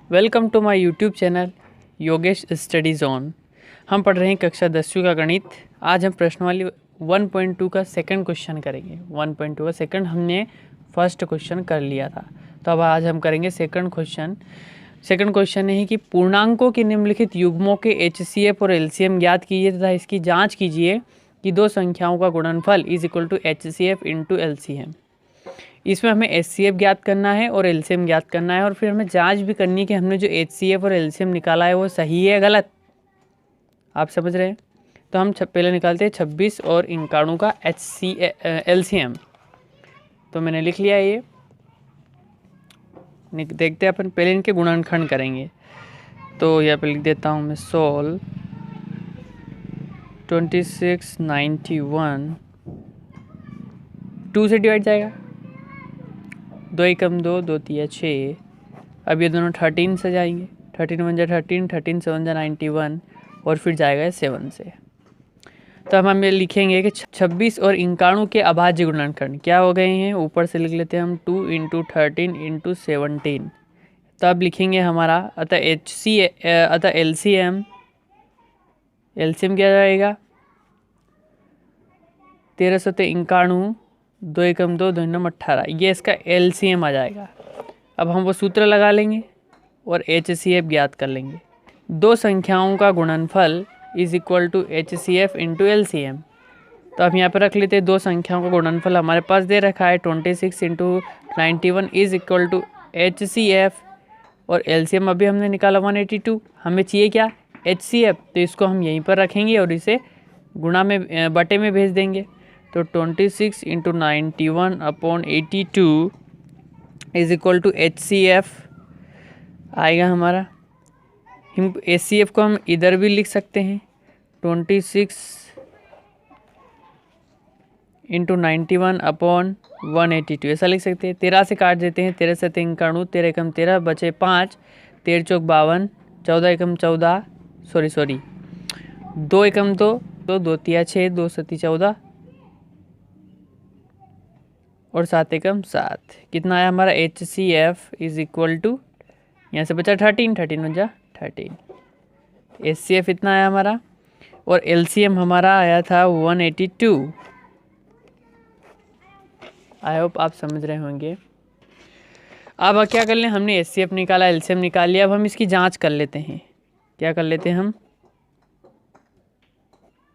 Welcome to my YouTube channel Yogesh study zone. हम पढ़ रहे हैं कक्षा 10वीं का गणित। आज हम प्रश्नावली 1.2 का सेकंड क्वेश्चन करेंगे। 1.2 का सेकंड हमने फर्स्ट क्वेश्चन कर लिया था, तो अब आज हम करेंगे सेकंड क्वेश्चन। सेकंड क्वेश्चन है कि पूर्णांकों के निम्नलिखित युग्मों के एचसीएफ और एलसीएम ज्ञात कीजिए तथा इसकी जाँच कीजिए कि दो संख्याओं का गुणनफल is equal to HCF into LCM। इसमें हमें HCF ज्ञात करना है और LCM ज्ञात करना है, और फिर हमें जांच भी करनी है कि हमने जो HCF और LCM निकाला है वो सही है गलत। आप समझ रहे हैं? तो हम पहले निकालते हैं 26 और 91 का LCM। तो मैंने लिख लिया ये। देखते हैं अपन, पहले इनके गुणनखंड करेंगे। तो यहाँ पे लिख देता हूँ मैं सोल्व 26 91 2 से डिवाइड जाएगा, 2 एकम 2, 2 तिया 6। अब ये दोनों 13 से जाएंगे, 13 1 जा 13, 13 7 जा 91, और फिर जाएगा 7 से। तो अब हम ये लिखेंगे कि 26 और 91 के अभाज्य गुणनखंड क्या हो गए हैं। ऊपर से लिख लेते हैं हम 2 × 13 × 17। तब लिखेंगे हमारा अतः LCM क्या जाएगा 13 7 91, 2 एकम 2, 2 एकम 18। ये इसका LCM आ जाएगा। अब हम वो सूत्र लगा लेंगे और HCF ज्ञात कर लेंगे। दो संख्याओं का गुणनफल is equal to HCF into LCM। तो अब यहाँ पर रख लेते हैं दो संख्याओं का गुणनफल हमारे पास दे रखा है 26 into 91 is equal to HCF, और LCM अभी हमने निकाला 182। हमें चाहिए क्या HCF, तो इसको हम यहीं पर रखेंगे और इसे गुणा में बटे में भेज देंगे। तो 26 into 91 upon 82 is equal to HCF आएगा हमारा। हम HCF को हम इधर भी लिख सकते हैं 26 इंटू 91 अपॉन 182, ऐसा लिख सकते हैं। 13 से काट देते हैं, 13 से 3 91, 13 एकम 13 बचे 5, 13 चौक 52, 14 एकम 14, सॉरी 2 एकम 2, 2 तिया 6, 2 सती 14 और 7 एकम 7। कितना आया हमारा HCF इज इक्वल टू, यहाँ से बचा 13, 13 1 जा 13। HCF इतना आया हमारा, और LCM हमारा आया था 182। आई होप आप समझ रहे होंगे। अब क्या कर लें, हमने HCF निकाला, LCM निकाल लिया। अब हम इसकी जांच कर लेते हैं। क्या कर लेते हैं हम,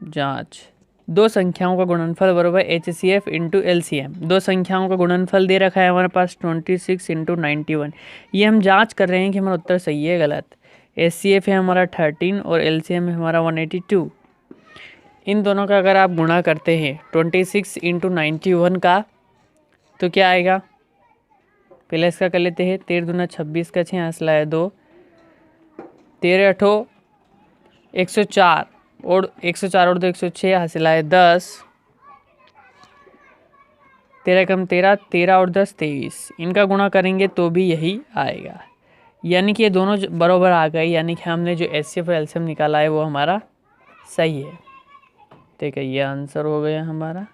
जांच। दो संख्याओं का गुणनफल बराबर HCF इंटू LCM। दो संख्याओं का गुणनफल दे रखा है हमारे पास 26 इंटू 91। ये हम जांच कर रहे हैं कि हमारा उत्तर सही है गलत। HCF है हमारा 13 और LCM है हमारा 182। इन दोनों का अगर आप गुणा करते हैं 26 इंटू 91 का, तो क्या आएगा, पहले इसका कर लेते हैं। 13 दूना 26 का 6 हंसला है 2, 13 8 104 और 104 और 2 106 हासिला है 10, 13 कम 13, 13 और 10 23। इनका गुणा करेंगे तो भी यही आएगा, यानी कि ये दोनों बराबर आ गए, यानी कि हमने जो HCF और LCM निकाला है वो हमारा सही है। ठीक है, ये आंसर हो गया हमारा।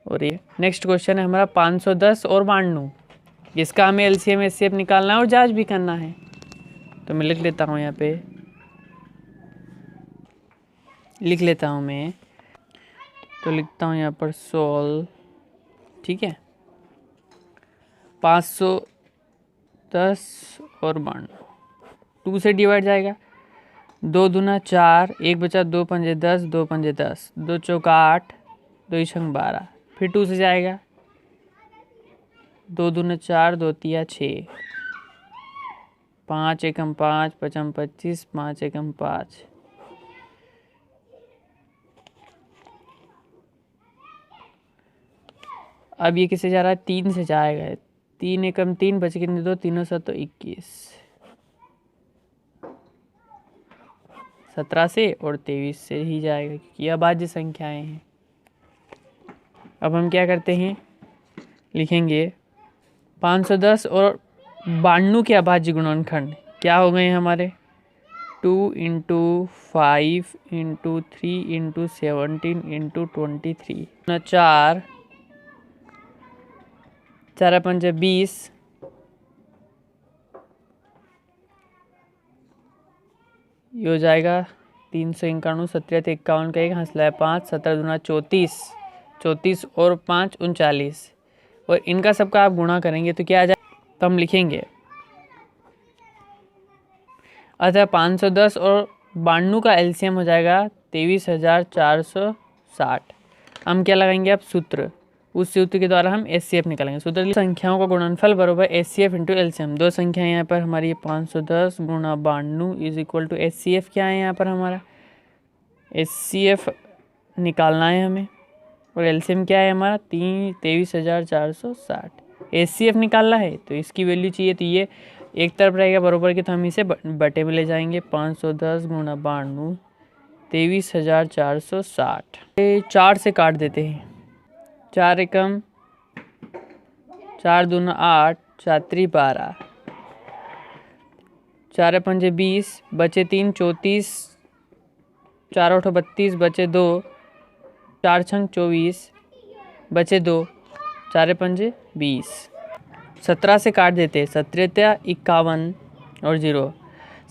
और ये नेक्स्ट क्वेश्चन है हमारा 510 और 92। इसका हमें LCM HCF निकालना है और जांच भी करना है। तो मैं लिख लेता हूँ, यहाँ पे लिख लेता हूँ मैं। तो लिखता हूँ यहाँ पर सोल्व, ठीक है, 510 और 92 2 से डिवाइड जाएगा, 2 दूना 4, 1 बचा 2 पंजे 10, 2 पंजे 10, 2 चौका 8, 2 छंग 12, फिर 2 से जाएगा, 2 दूना 4, 2 तिया 6, 5 एकम 5, 5 25, 5 एकम 5। अब ये किससे जा रहा है, 3 से जाएगा। 3 एकम 3 बच कितने 2, 3 7 तो 21, 17 से और 23 से ही जाएगा क्योंकि यह अभाज्य संख्याएं हैं। अब हम क्या करते हैं, लिखेंगे 510 और 92 के अभाज्य गुणनखंड क्या हो गए हमारे, 2 इंटू 5 इंटू 3 इंटू 17 इंटू 23, 4 4 पंजे 20, ये हो जाएगा 391, 17 का 1 हंसला है 5, 17 दूना 34, 34 और 5 39, और इनका सबका आप गुणा करेंगे तो क्या आ जाए, तो हम लिखेंगे अतः 510 और 92 का एलसीएम हो जाएगा 23,460। हम क्या लगाएंगे अब सूत्र, उस सूत्र के द्वारा हम एचसीएफ निकालेंगे। सूत्र संख्याओं का गुणनफल बराबर एचसीएफ इंटू एलसीएम। दो संख्या यहाँ पर हमारी 510 गुणा 92 इज इक्वल टू एचसीएफ क्या है यहाँ पर हमारा, एचसीएफ निकालना है हमें, और एलसीएम क्या है हमारा 23,460। एचसीएफ निकालना है तो इसकी वैल्यू चाहिए, तो ये एक तरफ रहेगा बराबर के, तो हम इसे बटे में ले जाएंगे। 510 गुणा 92 23,460। 4 से काट देते हैं, 4 एकम 4 दूना 8, 4 त्रि 12, 4 पंजे 20, बचे 3 34, 4 8 32, बचे 2, 4 छंग 24, बचे 2, 4 पंजे 20। 17 से काट देते, 17 51 और 0,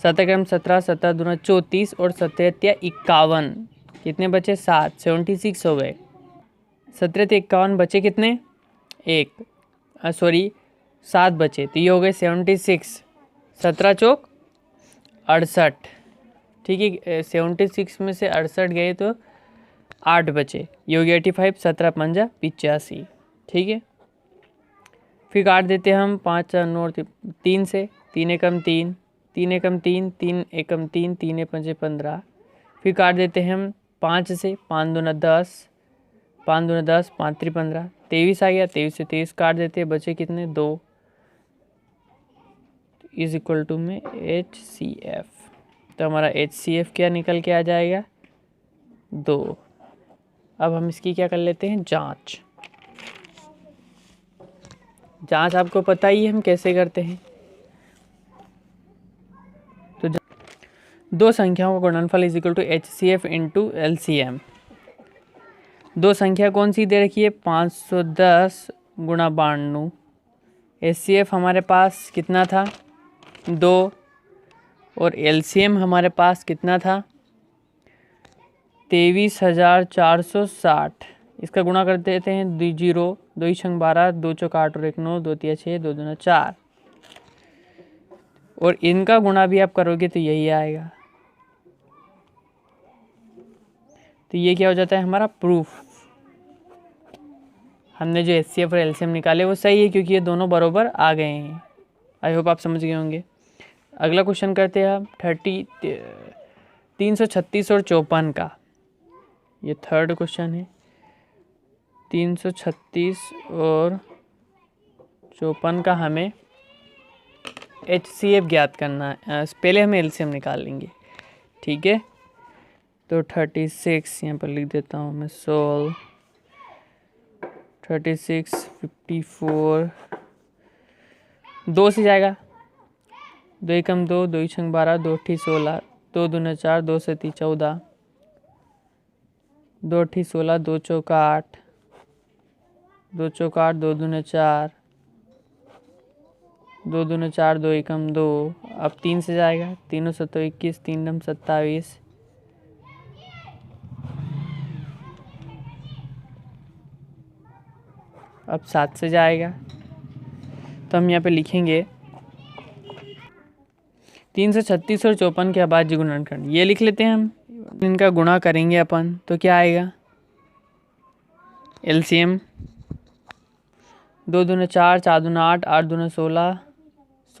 7 क्रम 17, 17 दूना 34 और 17 51, कितने बचे 7, 76 हो गए। 17 51 बचे कितने, 7 बचे, तो ये हो गए 76, 17 चौक 68, ठीक है। 76 में से 68 गए तो 8 बचे, ये हो गया 85, 17 पंजा 85, ठीक है। फिर काट देते हम 5 4 9 3 से, 3 एकम 3, 3 एकम 3, 3 एकम 3, 3 पंजे 15। फिर काट देते हम 5 से, 5 दूना 10, 5 दूना 10, 5 त्रि 15, 23 आ गया। 23 से 23 काट देते, बचे कितने 2, इज इक्वल टू में HCF। तो हमारा HCF क्या निकल के आ जाएगा 2। अब हम इसकी क्या कर लेते हैं जांच। जांच आपको पता ही है हम कैसे करते हैं। तो दो संख्याओं का गुणनफल is equal to HCF into LCM। दो संख्या कौन सी दे रखी है, 510 गुणा 92। HCF हमारे पास कितना था 2, और LCM हमारे पास कितना था 23,460। इसका गुणा कर देते हैं 0, 2 छंग 12, 2 चौक 8 और 1 9, 2 तिया 6, 2 दूना 4, और इनका गुणा भी आप करोगे तो यही आएगा। तो ये क्या हो जाता है हमारा प्रूफ। हमने जो HCF और LCM निकाले वो सही है, क्योंकि ये दोनों बराबर आ गए हैं। आई होप आप समझ गए होंगे। अगला क्वेश्चन करते हैं हम 336 और 54 का। ये थर्ड क्वेश्चन है। 336 और 54 का हमें HCF ज्ञात करना है। पहले हमें LCM निकाल लेंगे, ठीक है। तो 36 यहाँ पर लिख देता हूँ मैं, सोल्व 36 54, 2 से जाएगा, 2 एकम 2, 2 छंग 12, 2 अट्ठी 16, 2 दूना 4, 2 सती 14, 2 अट्ठी 16, 2 चौक 8, 2 चौक 8, 2 दूना 4, 2 दूना 4, 2 एकम 2। अब 3 से जाएगा, 3 7 21, 3 नम 27, अब 7 से जाएगा, तो हम यहाँ पे लिखेंगे 336 और 54 के अभाज्य गुणनखंड। ये लिख लेते हैं हम, इनका गुणा करेंगे अपन तो क्या आएगा LCM 2 दूना 4, 4 दूना 8, 8 दूना 16,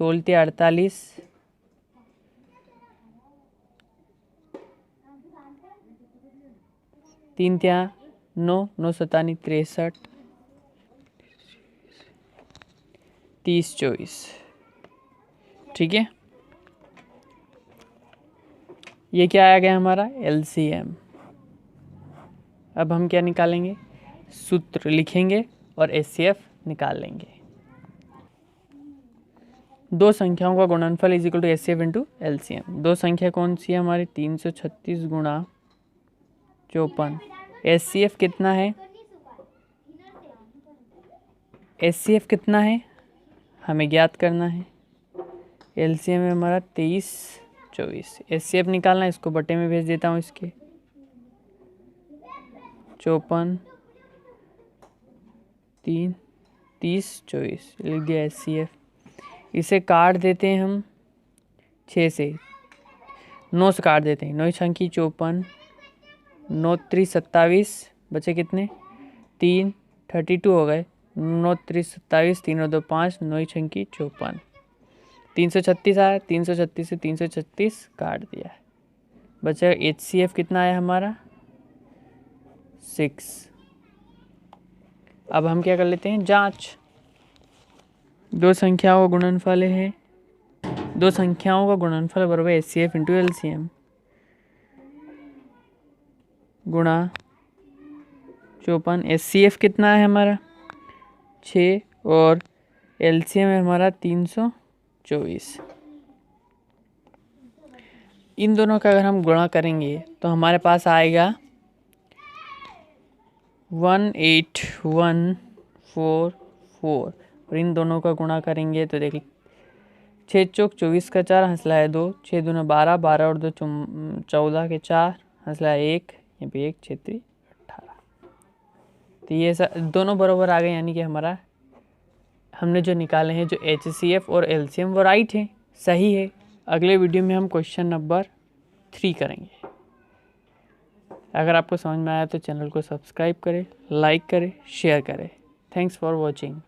16 ते 48, 3 त्या 9, 9 सतानी 63, 30 24, ठीक है। ये क्या आ गया हमारा LCM। अब हम क्या निकालेंगे, सूत्र लिखेंगे और HCF निकाल लेंगे। दो संख्याओं का गुणनफल is equal to HCF into LCM। दो संख्या कौन सी है हमारी 336 गुणा 54। HCF कितना है, HCF कितना है हमें ज्ञात करना है। LCM है हमारा 23 24। HCF निकालना है, इसको बटे में भेज देता हूँ इसके। 54 3 30 24 लिख दिया HCF। इसे काट देते हैं हम 6 से, 9 से काट देते हैं। 9 छंकी 54, 9 3 27, बचे कितने 3, 32 हो गए। 9 3 27, 3 और 2 5, 9 छंकी 54। 336 आया, 336 से 336 काट दिया है, बचा HCF कितना आया हमारा 6। अब हम क्या कर लेते हैं जांच। दो संख्याओं का गुणनफल है, दो संख्याओं का गुणनफल बराबर HCF इंटू LCM गुणा 54। HCF कितना है हमारा 6 और LCM है हमारा 324। इन दोनों का अगर हम गुणा करेंगे तो हमारे पास आएगा 18144 और इन दोनों का गुणा करेंगे तो देखिए 6 चौक 24 का 4, हंसला है 2, 6 दूना 12, 12 और 2 14 के 4, हंसला है 1, यहाँ पे 1, 6 3 18। तो ये दोनों बराबर आ गए, यानी कि हमारा हमने जो निकाले हैं जो HCF और LCM वो राइट है, सही है। अगले वीडियो में हम क्वेश्चन नंबर 3 करेंगे। अगर आपको समझ में आया तो चैनल को सब्सक्राइब करें, लाइक करें, शेयर करें। Thanks for watching.